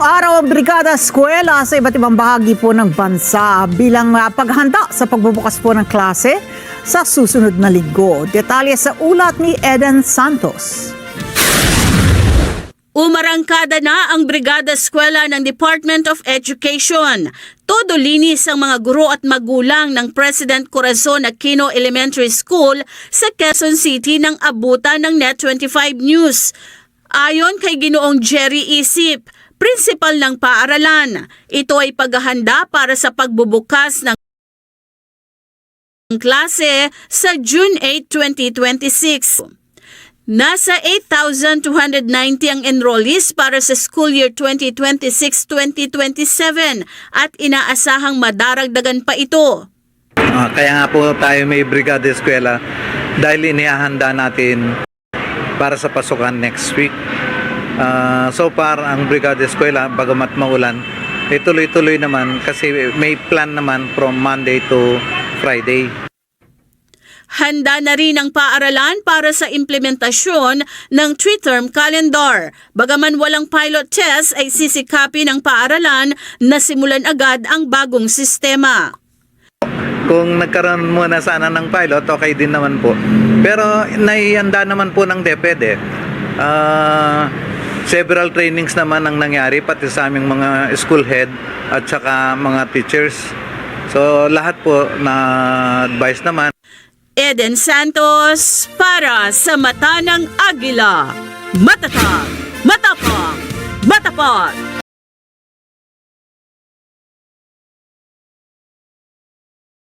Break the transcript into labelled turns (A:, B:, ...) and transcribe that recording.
A: araw ang Brigada Eskwela sa iba't ibang bahagi po ng bansa bilang paghanda sa pagbubukas po ng klase sa susunod na linggo. Detalye sa ulat ni Eden Santos.
B: Umarangkada na ang Brigada Eskwela ng Department of Education. Todo linis ang mga guro at magulang ng President Corazon Aquino Elementary School sa Quezon City ng abutan ng Net25 News. Ayon kay Ginoong Jerry Isip, principal ng paaralan, ito ay paghahanda para sa pagbubukas ng klase sa June 8, 2026. Nasa 8,290 ang enrollees para sa school year 2026-2027 at inaasahang madaragdagan pa ito.
C: Kaya nga po tayo may Brigada Eskwela dahil inihahanda natin para sa pasukan next week. So far, ang Brigada Eskwela, bagamat maulan, tuloy-tuloy naman kasi may plan naman from Monday to Friday.
B: Handa na rin ang paaralan para sa implementasyon ng 3-term calendar. Bagaman walang pilot test ay sisikapin ng paaralan na simulan agad ang bagong sistema.
C: Kung nagkaroon muna sana ng pilot, okay din naman po. Pero naihanda naman po ng DepEd. Several trainings naman ang nangyari pati sa aming mga school head at saka mga teachers. So lahat po na advice naman.
B: Eden Santos para sa Mata ng Agila. Matatag, matapang, matapat.